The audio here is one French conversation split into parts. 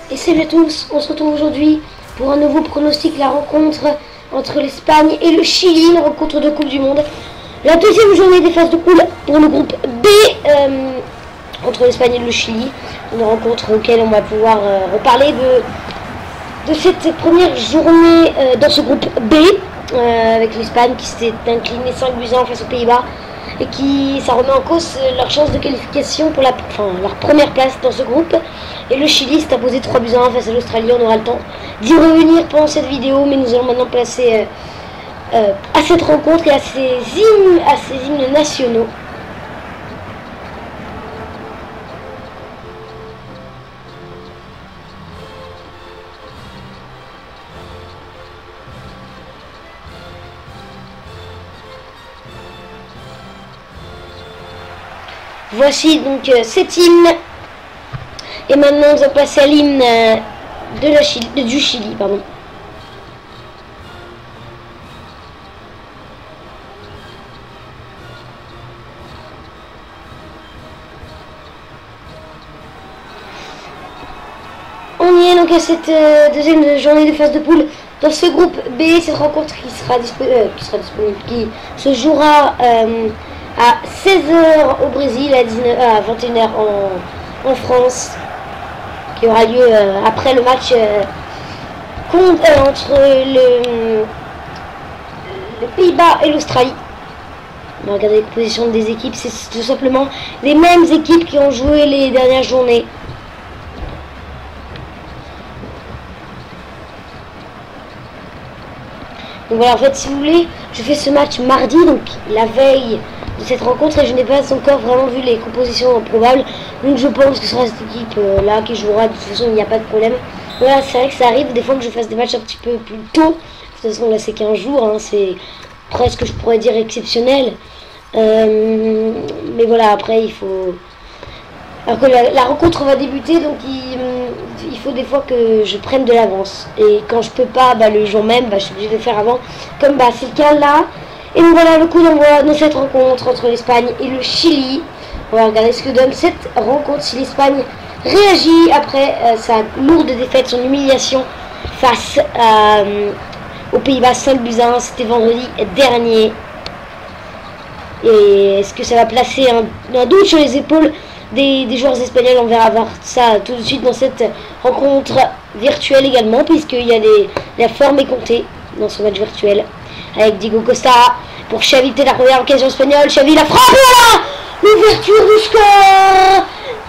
Et salut à tous, on se retrouve aujourd'hui pour un nouveau pronostic, la rencontre entre l'Espagne et le Chili, une rencontre de Coupe du Monde. La deuxième journée des phases de poule pour le groupe B entre l'Espagne et le Chili. Une rencontre auquel on va pouvoir reparler de cette première journée dans ce groupe B avec l'Espagne qui s'est inclinée 5-1 face aux Pays-Bas et qui ça remet en cause leur chance de qualification pour leur première place dans ce groupe. Et le Chili s'est imposé 3-1 face à l'Australie. On aura le temps d'y revenir pendant cette vidéo, mais nous allons maintenant passer à cette rencontre et à ces hymnes nationaux. Voici donc cet hymne. Et maintenant nous allons passer à l'hymne du Chili. Pardon. On y est donc à cette deuxième journée de phase de poule dans ce groupe B. Cette rencontre qui se jouera à 16h au Brésil, à 21h en France, qui aura lieu après le match entre les Pays-Bas et l'Australie. On va regarder les compositions des équipes, c'est tout simplement les mêmes équipes qui ont joué les dernières journées. Donc voilà, en fait, si vous voulez, je fais ce match mardi, donc la veille de cette rencontre, et je n'ai pas encore vraiment vu les compositions probables. Donc je pense que ce sera cette équipe là qui jouera. De toute façon, il n'y a pas de problème. Voilà, c'est vrai que ça arrive des fois que je fasse des matchs un petit peu plus tôt. De toute façon, là c'est qu'un jour, hein, c'est presque, je pourrais dire, exceptionnel. Mais voilà, après il faut... Alors que la rencontre va débuter, donc il faut des fois que je prenne de l'avance. Et quand je peux pas, le jour même, je suis obligée de le faire avant. Comme c'est le cas là. Et donc voilà le coup d'envoi de cette rencontre entre l'Espagne et le Chili. On va regarder ce que donne cette rencontre, si l'Espagne réagit après sa lourde défaite, son humiliation face aux Pays-Bas 5-1. C'était vendredi dernier. Et est-ce que ça va placer un doute sur les épaules des joueurs espagnols? On verra voir ça tout de suite dans cette rencontre virtuelle également, puisqu'il y a la forme est comptée dans ce match virtuel avec Diego Costa pour Xavi. La première occasion espagnole, Xavi la frappe, voilà l'ouverture du score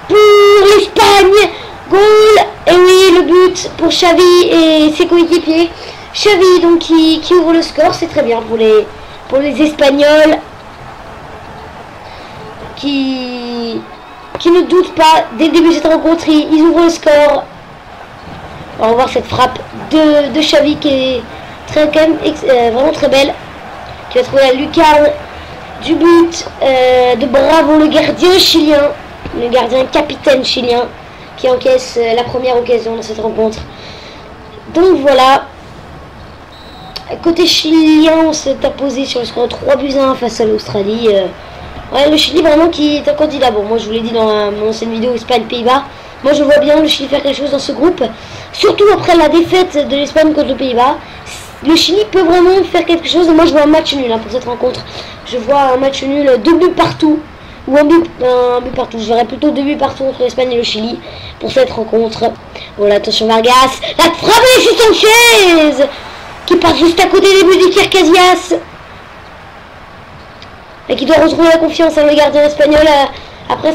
pour l'Espagne, goal. Et oui, le but pour Xavi et ses coéquipiers. Xavi donc qui ouvre le score, c'est très bien pour les Espagnols qui ne doutent pas dès le début de cette rencontre. Ils ouvrent le score. On va voir cette frappe de Xavi qui est vraiment très belle, qui va trouver la lucarne du but de Bravo, le gardien chilien, le gardien capitaine chilien qui encaisse la première occasion dans cette rencontre. Donc voilà, côté chilien, on s'est imposé sur le score 3-1 face à l'Australie. Ouais, le Chili vraiment qui est un candidat. Bon, moi je vous l'ai dit dans mon ancienne vidéo Espagne-Pays-Bas. Moi je vois bien le Chili faire quelque chose dans ce groupe. Surtout après la défaite de l'Espagne contre le Pays-Bas. Le Chili peut vraiment faire quelque chose. Et moi je vois un match nul pour cette rencontre. Je vois un match nul, 2 buts partout. Ou un but partout. Je verrais plutôt 2 buts partout entre l'Espagne et le Chili pour cette rencontre. Voilà, attention Vargas. La frappe de Sanchez qui part juste à côté des buts d'Iker Casillas. Et qui doit retrouver la confiance le gardien espagnol après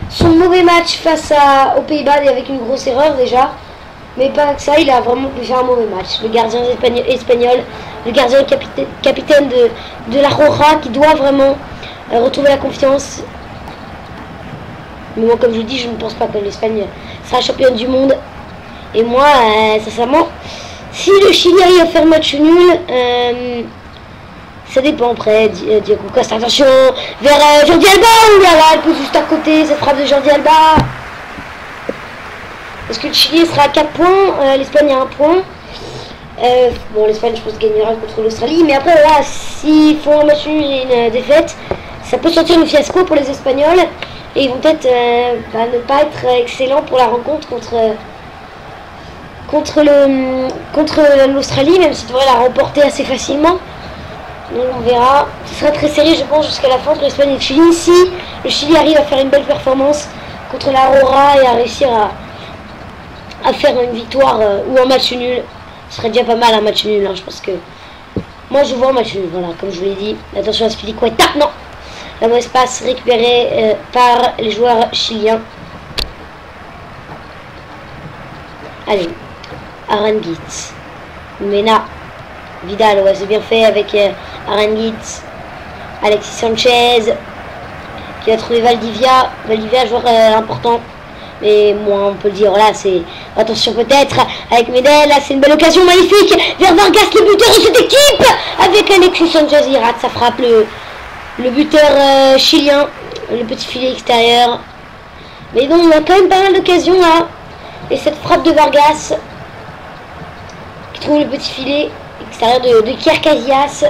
son mauvais match face aux Pays-Bas avec une grosse erreur déjà. Mais pas que ça, il a vraiment pu faire un mauvais match. Le gardien espagnol, le gardien capitaine de la Roja qui doit vraiment retrouver la confiance. Mais moi, comme je vous dis, je ne pense pas que l'Espagne sera championne du monde. Et moi, sincèrement, si le Chili arrive à faire match nul... ça dépend après. Diego Costa, attention vers Jordi Alba. Ouh là là, elle pousse juste à côté cette frappe de Jordi Alba. Est-ce que le Chili sera à 4 points, l'Espagne a 1 point. Bon, l'Espagne je pense gagnera contre l'Australie. Mais après là, s'ils font un match nul et une défaite, ça peut sortir le fiasco pour les Espagnols. Et ils vont peut-être ne pas être excellents pour la rencontre contre contre l'Australie, même si devrait la remporter assez facilement. Donc on verra. Ce sera très serré, je pense, jusqu'à la fin entre l'Espagne et le Chili. Si le Chili arrive à faire une belle performance contre l'Aurora et à réussir à faire une victoire ou un match nul, ce serait déjà pas mal un match nul. Hein. Je pense que moi je vois un match nul. Voilà, comme je vous l'ai dit. Attention à Spilicueta. Non, la mauvaise passe récupérée par les joueurs chiliens. Allez, Aranguiz, Mena, Vidal, ouais, c'est bien fait avec Aranguiz, Alexis Sanchez, qui a trouvé Valdivia. Valdivia, joueur important, mais moi on peut le dire, là c'est, attention peut-être, avec Medel, là c'est une belle occasion magnifique, vers Vargas, le buteur de cette équipe, avec Alexis Sanchez, il rate, ça frappe le buteur chilien, le petit filet extérieur. Mais bon, on a quand même pas mal d'occasions là. Et cette frappe de Vargas qui trouve le petit filet extérieur de Kier Casillas.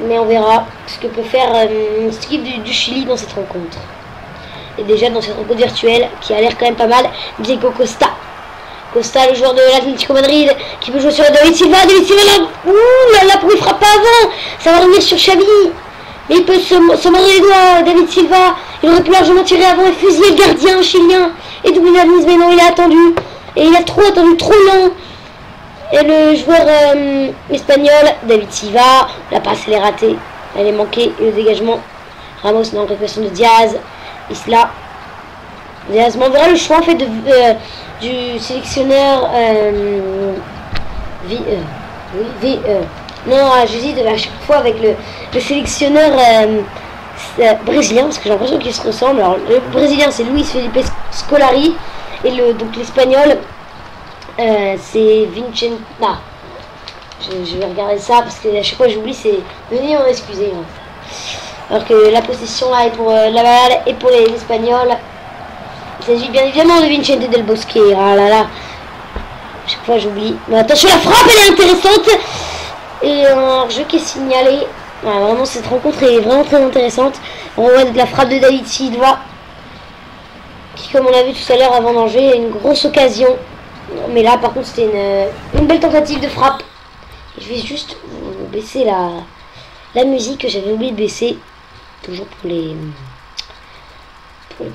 Mais on verra ce que peut faire cette équipe du Chili dans cette rencontre. Et déjà dans cette rencontre virtuelle qui a l'air quand même pas mal, Diego Costa. Costa, le joueur de l'Atlético Madrid, qui peut jouer sur David Silva. David Silva, là, ouh là, pourquoi il frappe pas avant? Ça va revenir sur Xavi. Mais il peut se mordre les doigts, David Silva. Il aurait pu largement tirer avant et fusiller le gardien chilien. Et doubler la mise, mais non, il a attendu. Et il a trop attendu, trop long. Et le joueur espagnol, David Silva, la passe elle est ratée. Elle est manquée. Et le dégagement, Ramos, non, récupération de Diaz. Isla. Diaz, mais on verra le choix en fait du sélectionneur non, j'hésite à chaque fois avec le sélectionneur brésilien, parce que j'ai l'impression qu'ils se ressemblent. Alors, le brésilien, c'est Luis Felipe Scolari, et donc l'espagnol, c'est Vincenta. Je vais regarder ça, parce que à chaque fois j'oublie, c'est... Venez m'en excuser. Hein. Alors que la possession là est pour la balle et pour les Espagnols. Il s'agit bien évidemment de Vicente Del Bosque. Ah là là. Chaque fois j'oublie. Mais attention, la frappe elle est intéressante. Et un jeu qui est signalé. Voilà, vraiment cette rencontre est vraiment très intéressante. On voit de la frappe de David Silva. Qui, comme on l'a vu tout à l'heure avant d'Angers, a une grosse occasion. Mais là par contre c'était une belle tentative de frappe. Et je vais juste baisser la musique que j'avais oublié de baisser. Toujours pour les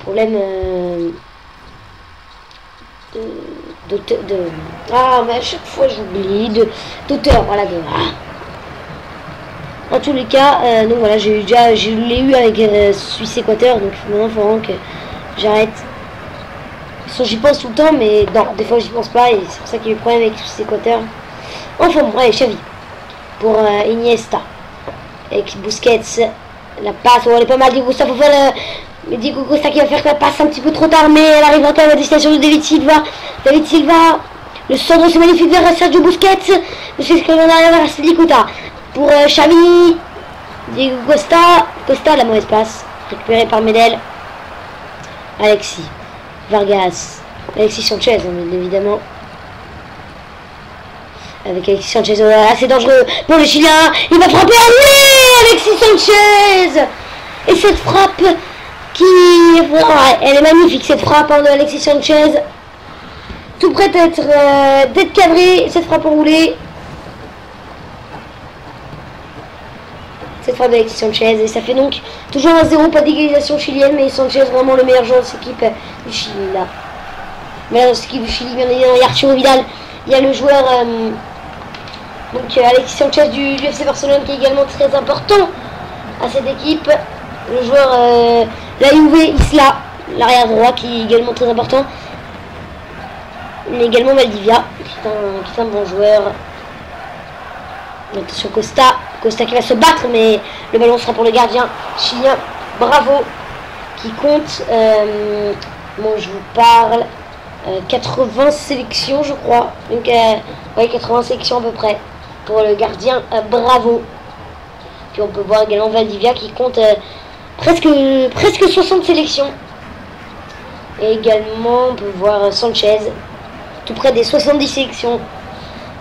problèmes ah mais à chaque fois j'oublie d'auteur, voilà, en tous les cas donc voilà, je l'ai eu avec Suisse Équateur, donc maintenant il faut vraiment que j'arrête. J'y pense tout le temps, mais non, des fois j'y pense pas, et c'est pour ça qu'il y a eu le problème avec Suisse Équateur. Enfin bon, allez, Xavi pour Iniesta avec Busquets. La passe, oh, elle est pas mal. Diego Costa, faut faire Diego Costa qui va faire la passe un petit peu trop tard, mais elle arrive quand même à destination de David Silva. David Silva, le centre, c'est magnifique vers Sergio Busquets. Monsieur ce qu'on arrive vers Spilicueta pour Xavi. Diego Costa, la mauvaise passe, récupérée par Medel. Alexis, Vargas, Alexis Sanchez, hein, évidemment. Avec Alexis Sanchez, oh là, c'est dangereux pour le Chilien. Il va frapper à lui, Alexis Sanchez. Et cette frappe qui... elle est magnifique, cette frappe hein, de Alexis Sanchez. Tout prêt d'être cadré, cette frappe enroulée. Cette frappe d'Alexis Sanchez. Et ça fait donc toujours 1-0, pas d'égalisation chilienne. Mais Sanchez, vraiment le meilleur joueur de cette équipe du Chili, là. Mais là, dans cette équipe du Chili, bien évidemment, il y a Arturo Vidal. Il y a le joueur... donc Alexis Sanchez du FC Barcelone, qui est également très important à cette équipe. Le joueur la Juve, Isla, l'arrière droit, qui est également très important. Mais également Valdivia, qui est un bon joueur. Attention Costa qui va se battre, mais le ballon sera pour le gardien chilien. Bravo, qui compte, bon je vous parle, 80 sélections je crois. Donc ouais, 80 sélections à peu près pour le gardien. Bravo. Puis on peut voir également Valdivia qui compte presque 60 sélections. Et également on peut voir Sanchez tout près des 70 sélections.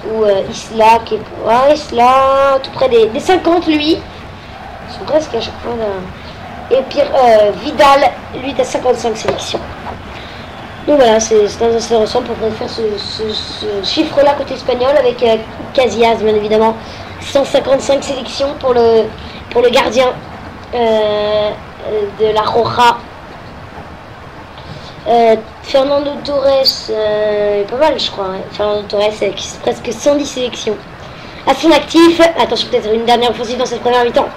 Ou Isla qui est Isla tout près des 50, lui. Ils sont presque à chaque fois là. Et puis Vidal, lui, a 55 sélections. Donc voilà, c'est intéressant pour faire ce chiffre-là côté espagnol avec Casillas, bien évidemment. 155 sélections pour le gardien de la Roja. Fernando Torres, pas mal je crois, hein. Fernando Torres avec presque 110 sélections à son actif. Attention, peut-être une dernière offensive dans cette première mi-temps.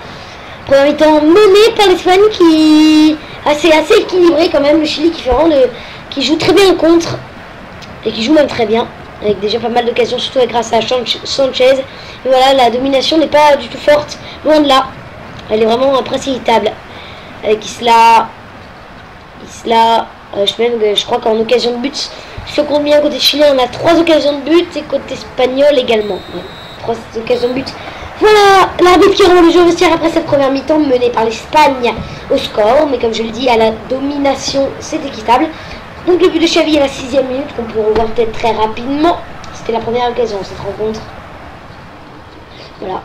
Première mi-temps menée par l'Espagne qui assez équilibré quand même. Le Chili qui joue très bien en contre et qui joue même très bien avec déjà pas mal d'occasions, surtout grâce à Sanchez. Et voilà, la domination n'est pas du tout forte, loin de là. Elle est vraiment imprécipitable avec Isla. Je crois qu'en occasion de but, si on compte bien côté chilien, on a 3 occasions de but et côté espagnol également. Ouais, 3 occasions de but. Voilà, l'arbitre qui rend le jeu au vestiaire après cette première mi-temps menée par l'Espagne au score. Mais comme je le dis, à la domination, c'est équitable. Donc le but de Xavi à la 6e minute, qu'on peut revoir peut-être très rapidement. C'était la première occasion cette rencontre. Voilà.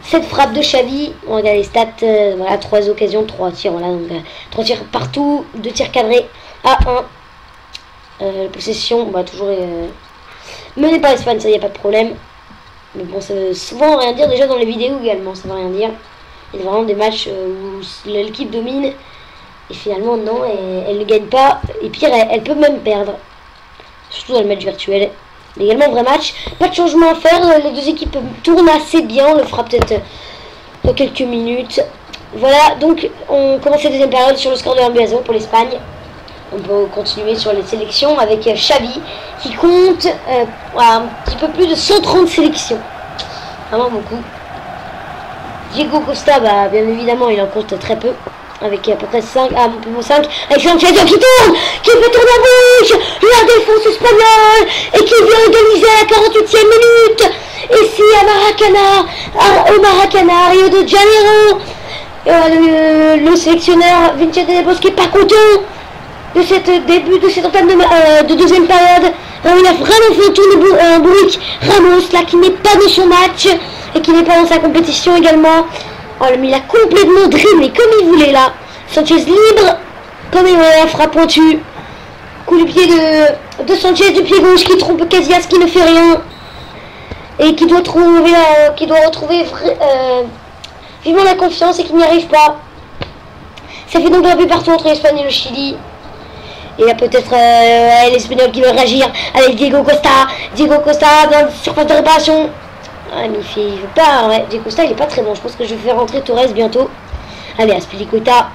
Cette frappe de Xavi, on regarde les stats, voilà, 3 occasions, 3 tirs, voilà, donc 3 tirs partout, 2 tirs cadrés à 1. La possession, bah, toujours menée par l'Espagne, ça y a pas de problème. Mais bon, ça veut souvent rien dire, déjà dans les vidéos également, ça veut rien dire. Il y a vraiment des matchs où l'équipe domine, et finalement non, elle ne gagne pas, et pire, elle peut même perdre. Surtout dans le match virtuel. Mais également vrai match, pas de changement à faire, les deux équipes tournent assez bien, on le fera peut-être dans quelques minutes. Voilà, donc on commence la deuxième période sur le score de 1-0 pour l'Espagne. On peut continuer sur les sélections avec Xavi qui compte un petit peu plus de 130 sélections. Vraiment beaucoup. Diego Costa, bah, bien évidemment, il en compte très peu. Avec à peu près 5, avec Sanchez qui tourne, qui fait tourner à gauche, la défense espagnole, et qui vient égaliser à la 48e minute. Et si au Maracana, Rio de Janeiro, le sélectionneur Vicente Del Bosque n'est pas content de cette début de cette entame de deuxième période. Alors, il a vraiment fait tourner un bourrique Ramos, là, qui n'est pas dans son match, et qui n'est pas dans sa compétition également. Oh, mais il a complètement dribblé comme il voulait là. Sanchez libre, comme il voulait la frappe pointue. Coup du pied de Sanchez du pied gauche qui trompe Casillas qui ne fait rien. Et qui doit retrouver vivement la confiance et qui n'y arrive pas. Ça fait donc un peu partout entre l'Espagne et le Chili. Et là peut-être l'Espagnol qui veut réagir avec Diego Costa. Diego Costa dans la surface de réparation. Ah, mais il veut pas, ouais. Diego Costa il est pas très bon. Je pense que je vais faire rentrer Torres bientôt. Allez, Azpilicueta.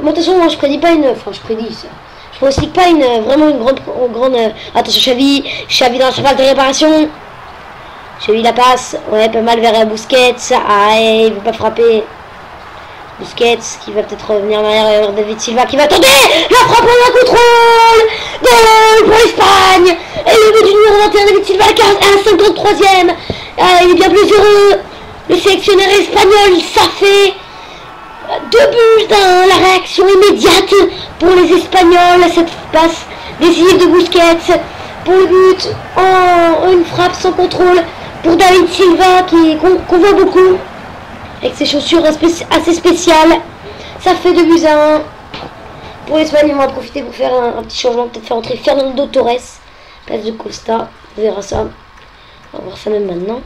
Bon, attention, moi je prédis pas une. Enfin, je prédis ça. Je pronostique pas vraiment une grande. Attention, Xavi dans la surface de réparation. Xavi la passe. Ouais, pas mal vers Busquets. Ah, il veut pas frapper. Busquets qui va peut-être revenir en arrière. David Silva qui va tenter la frappe en un contrôle. Goal pour l'Espagne. Et le but du numéro 21, David Silva à la 53e. Ah, il est bien plus heureux. Le sélectionneur espagnol, ça fait 2 buts, la réaction immédiate pour les Espagnols à cette passe décisive de Busquets. Pour le but, en une frappe sans contrôle pour David Silva qu'on voit beaucoup. Avec ses chaussures assez spéciales. Ça fait 2 buts à 1. Pour l'Espagne, on va profiter pour faire un petit changement. Peut-être faire entrer Fernando Torres. Place de Costa. On verra ça. On va voir ça même maintenant.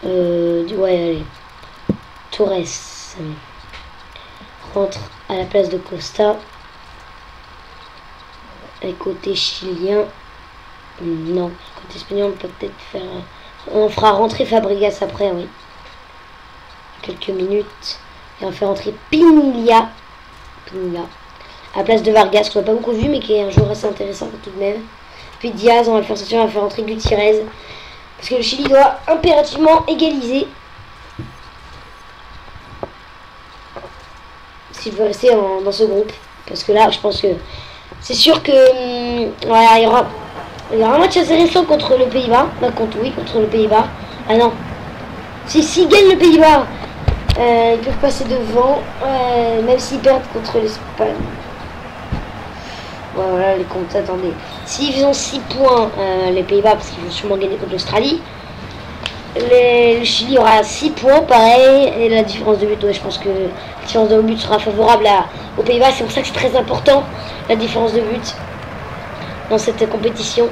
Ouais, allez. Torres rentre à la place de Costa. Et côté chilien, non. Côté espagnol, on peut peut-être faire. On fera rentrer Fabregas après, oui. Quelques minutes. Et on fait rentrer Pinilla. À la place de Vargas, qu'on n'a pas beaucoup vu, mais qui est un joueur assez intéressant tout de même. Puis Diaz, on va le faire sortir, on va faire rentrer Gutiérrez. Parce que le Chili doit impérativement égaliser. S'il veut rester dans ce groupe. Parce que là, je pense que c'est sûr que voilà, il y aura un match assez récent contre le Pays-Bas. Contre le Pays-Bas. Ah non. S'ils gagnent le Pays-Bas, ils peuvent passer devant. Même s'ils perdent contre l'Espagne. Ouais, voilà les comptes, attendez. S'ils ont 6 points, les Pays-Bas, parce qu'ils vont sûrement gagner contre l'Australie. Le Chili aura 6 points, pareil, et la différence de but, ouais, je pense que la différence de but sera favorable aux Pays-Bas, c'est pour ça que c'est très important, la différence de but dans cette compétition.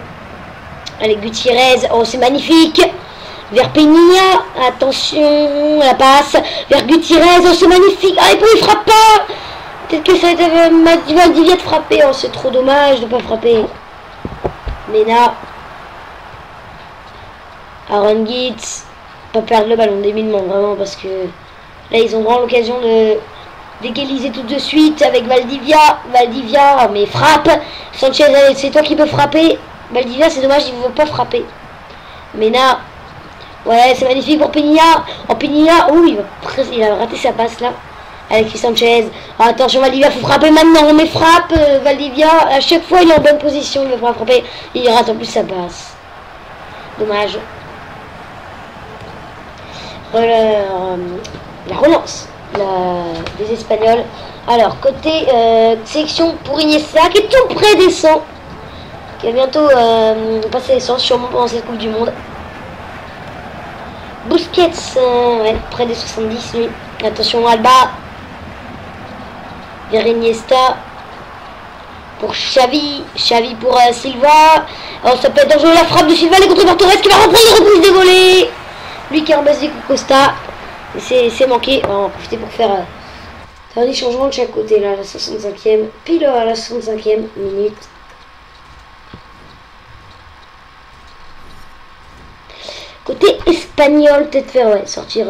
Allez, Gutiérrez, oh c'est magnifique, vers Penilla, attention, la passe, vers Gutiérrez, oh c'est magnifique, ah et puis il frappe pas, peut-être que ça a été Valdivia de frapper, oh c'est trop dommage de ne pas frapper. Mena, Aaron Gitz, pas perdre le ballon d'éminement vraiment parce que là ils ont vraiment l'occasion d'égaliser tout de suite avec Valdivia, mais frappe, Sanchez c'est toi qui peux frapper, Valdivia c'est dommage il ne veut pas frapper. Mena, ouais c'est magnifique pour Penilla, oh Penilla, oh il a raté sa passe là. Alexis Sanchez, oh, attention Valdivia, faut frapper maintenant, mais frappe Valdivia, à chaque fois il est en bonne position, il va frapper, il rate en plus sa passe. Dommage. La relance des Espagnols. Alors, côté sélection pour Iniesta, qui est tout près des 100, qui va bientôt passer les 100, sûrement pendant cette Coupe du Monde. Busquets, ouais, près des 70, lui. Attention, Alba. Vers Iniesta. Pour Xavi. Xavi pour Silva. Oh, ça peut être dangereux, la frappe de Silva, les contre Torres qui va reprendre, reprise des volets. Lui qui est en base des Costa. C'est manqué. On va en profiter pour faire des changements de chaque côté. Là, à la 65e. Pile à la 65e minute. Côté espagnol, peut-être faire sortir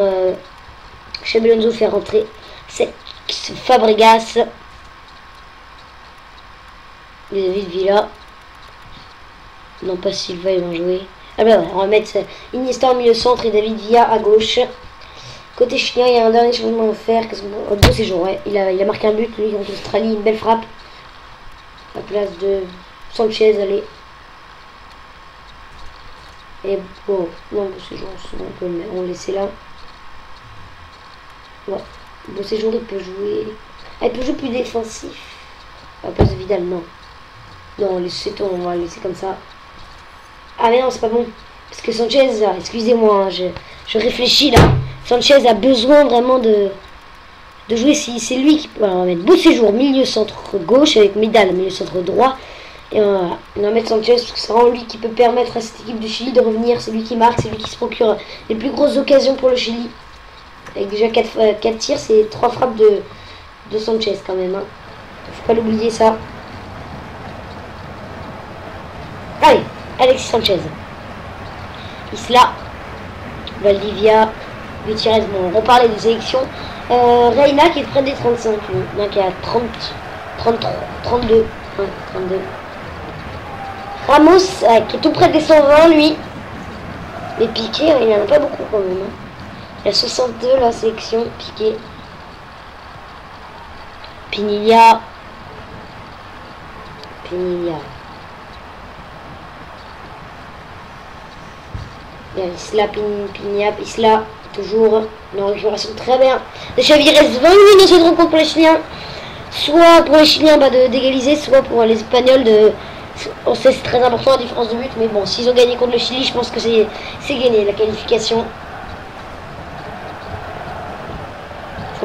Xabi Alonso, faire rentrer Fabregas. David Villa. Non, pas Silva, ils vont jouer. Ah bah ouais, on va mettre Iniesta en milieu centre et David Villa à gauche. Côté chilien, il y a un dernier changement à faire. Beau séjour, ouais. Il a marqué un but, lui, contre l'Australie, une belle frappe. À la place de Sanchez, allez. Et bon, non, beau séjour, on peut le laisser là. Ouais, beau séjour, il peut jouer. Ah, il peut jouer plus défensif. À la place de Vidal, non. Non, on va le laisser comme ça. Ah mais non, c'est pas bon. Parce que Sanchez, excusez-moi, hein, je réfléchis là. Sanchez a besoin vraiment de jouer. Si c'est lui qui... Voilà, on va mettre beau séjour, milieu centre gauche avec Vidal, milieu centre droit. Et on va mettre Sanchez parce que c'est vraiment lui qui peut permettre à cette équipe du Chili de revenir. C'est lui qui marque, c'est lui qui se procure les plus grosses occasions pour le Chili. Avec déjà 4 tirs, c'est 3 frappes de Sanchez quand même. Hein. Faut pas l'oublier ça. Allez, Alexis Sanchez. Isla. Valdivia. Gutiérrez, bon, on reparlait des sélections. Reina qui est près des 35, lui. Non, qui est à 30, 33, 32. Ouais, 32. Ramos, qui est tout près des 120, lui. Mais Piqué, il n'y en a pas beaucoup quand même. Hein. Il y a 62, la sélection. Piqué. Penilla. Isla, Penilla, Isla, toujours une récupération très bien. De Xavi, il reste 20 minutes dans cette rencontre pour les Chiliens. Soit pour les Chiliens d'égaliser, soit pour les Espagnols de... On sait c'est très important la différence de but, mais bon, s'ils ont gagné contre le Chili, je pense que c'est gagné la qualification.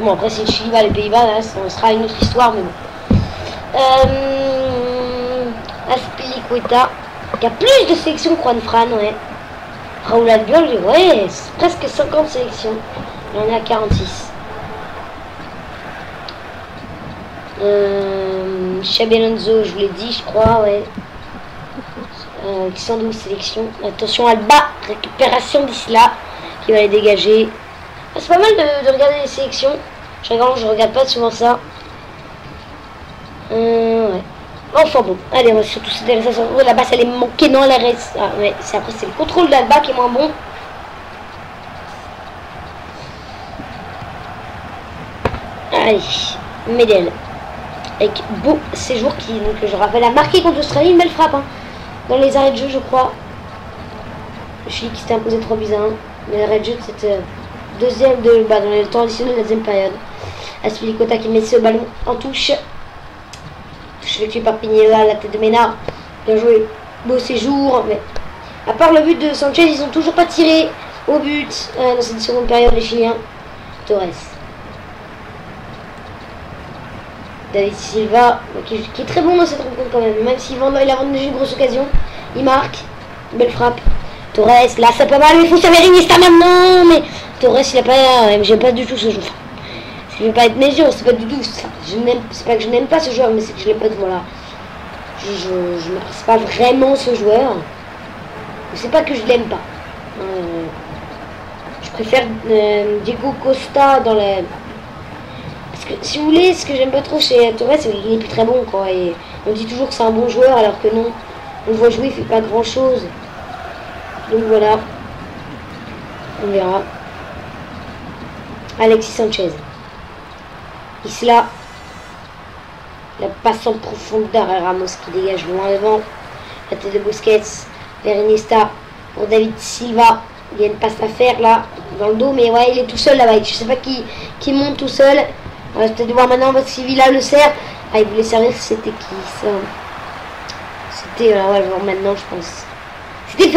Bon, après, si le Chili va les Pays-Bas, là, ça sera une autre histoire, mais bon. Azpilicueta, qui a plus de sélections que Juan Fran, ouais. Raúl Albiol, ouais, c'est presque 50 sélections. Il en est à 46. Xabi Alonso, je vous l'ai dit, je crois, ouais. 112 sélections. Attention, Alba, récupération d'Isla, qui va les dégager. Ah, c'est pas mal de regarder les sélections. Je regarde pas souvent ça. Ouais. Enfin bon, allez, on va surtout s'intéresser à ça. La basse, elle est manquée, non, elle reste. Ah ouais, après, c'est le contrôle d'Alba qui est moins bon. Allez, Medel. Avec beau séjour qui, donc, je rappelle, a marqué contre l'Australie, une belle frappe. Hein. Dans les arrêts de jeu, je crois. Le Chili qui s'était imposé 3 buts à 1. Mais l'arrêt de jeu, c'était deuxième dans les temps additionnels de la deuxième période. Azpilicueta qui met ce ballon en touche. Effectué par Pinilla, la tête de Mena. Bien joué. Beau séjour. Mais à part le but de Sanchez, ils ont toujours pas tiré. Au but, dans cette seconde période, les Chiliens. Torres. David Silva, qui est très bon dans cette rencontre quand même. Même s'il a vendu une grosse occasion. Il marque. Belle frappe. Torres, là c'est pas mal, mais il faut savoir Iniesta maintenant. Mais Torres, il a pas. J'aime pas du tout ce joueur. Je vais pas être méchant, c'est pas du tout. C'est pas que je n'aime pas ce joueur, mais c'est que je l'aime pas. Voilà. Je n'apprécie pas vraiment ce joueur. C'est pas que je l'aime pas. Je préfère Diego Costa dans la. Parce que si vous voulez, ce que j'aime pas trop chez Torres, c'est qu'il est plus très bon quoi. Et on dit toujours que c'est un bon joueur alors que non. On le voit jouer, il fait pas grand chose. Donc voilà. On verra. Alexis Sanchez. Isla. La passe en profondeur à Ramos qui dégage loin devant. La tête de Busquets vers Iniesta pour David Silva. Il y a une passe à faire là dans le dos, mais ouais, il est tout seul là-bas. Je sais pas qui monte tout seul. On va peut-être voir maintenant parce que Villa le sert. Ah, il voulait servir, c'était qui ça? C'était, ouais, voir maintenant, je pense. C'était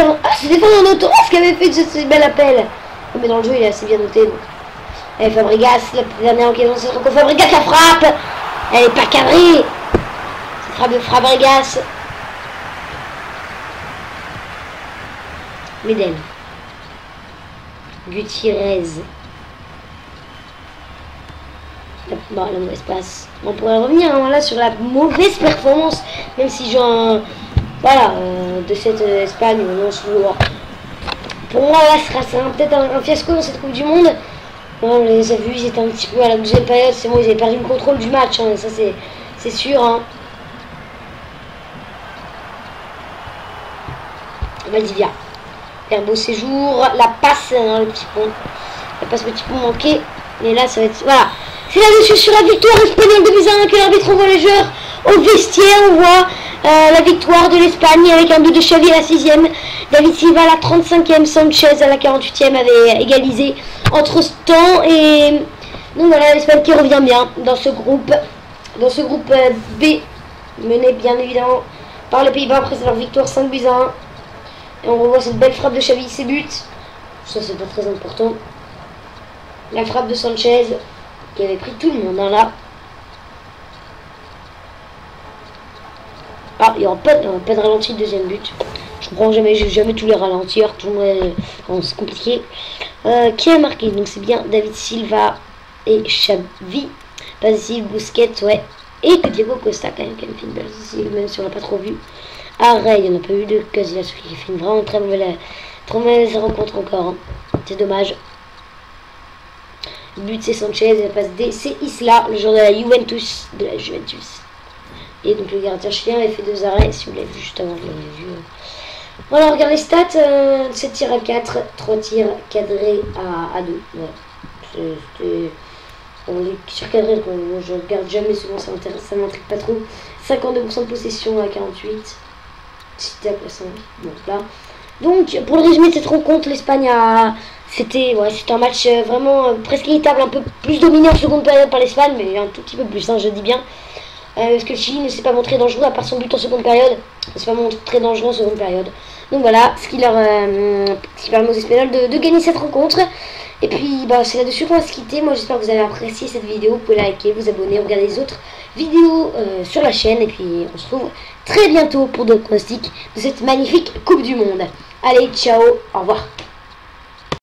Fernando Torres qui avait fait ce bel appel. Oh, mais dans le jeu, il est assez bien noté. Donc. Et Fabregas, la dernière occasion, c'est encore Fabregas, la frappe. Elle est pas cadrée. C'est frappe de Fabregas. Medel. Gutiérrez. Bon, la mauvaise passe. On pourrait revenir hein, là sur la mauvaise performance, même si j'ai un. Voilà, de cette Espagne, non, pour moi, là, ce sera peut-être un fiasco dans cette Coupe du Monde. On les a vus, ils étaient un petit peu à la deuxième période, c'est bon, ils avaient perdu le contrôle du match, hein, ça c'est sûr. Hein. Valdivia. Faire beau séjour, la passe dans le petit pont. La passe petit pont manqué. Et là, ça va être. Voilà. C'est là-dessus sur la victoire espagnole de Busan que l'arbitre envoie les joueurs au vestiaire. On voit la victoire de l'Espagne avec un but de Xavi à la 6e. David Silva à la 35e. Sanchez à la 48e avait égalisé entre ce temps. Et donc voilà, l'Espagne qui revient bien dans ce groupe. Dans ce groupe B. Mené bien évidemment par les Pays-Bas après leur victoire 5-1. Et on revoit cette belle frappe de Xavi, ses buts. Ça c'est pas très important. La frappe de Sanchez qui avait pris tout le monde hein, là. Ah, il n'y aura pas de ralenti de deuxième but. Je comprends jamais, j'ai jamais tous les ralentir, tout le monde c'est compliqué. Qui a marqué? Donc c'est bien David Silva et Xavi. Pas ici, Busquets, ouais. Et que Diego Costa quand même fait une belle ici, même si on l'a pas trop vu. Arrête, il n'y en a pas eu de Casillas qui fait une vraiment très mauvaise rencontre encore. Hein. C'est dommage. Le but c'est Sanchez, la passe D, c'est Isla, le joueur de la Juventus. Et donc le gardien chilien avait fait 2 arrêts, si vous l'avez vu juste avant, vous l'avez vu. Voilà, on regarde les stats, 7 tirs à 4, 3 tirs cadrés à 2. Ouais. On est surcadré, moi je regarde jamais souvent, ça m'intrigue pas trop. 52% de possession à 48. C'était à quoi 5. Donc là. Donc pour le résumé de cette rencontre, l'Espagne a. C'était un match vraiment presque équitable, un peu plus dominé en seconde période par l'Espagne, mais un tout petit peu plus, hein, je dis bien. Parce que le Chili ne s'est pas montré dangereux à part son but en seconde période. Il ne s'est pas montré très dangereux en seconde période. Donc voilà, ce qui permet aux Espagnols de gagner cette rencontre. Et puis bah, c'est là-dessus qu'on va se quitter. Moi j'espère que vous avez apprécié cette vidéo. Vous pouvez liker, vous abonner, regarder les autres vidéos sur la chaîne. Et puis on se retrouve très bientôt pour d'autres pronostics de cette magnifique Coupe du Monde. Allez, ciao, au revoir.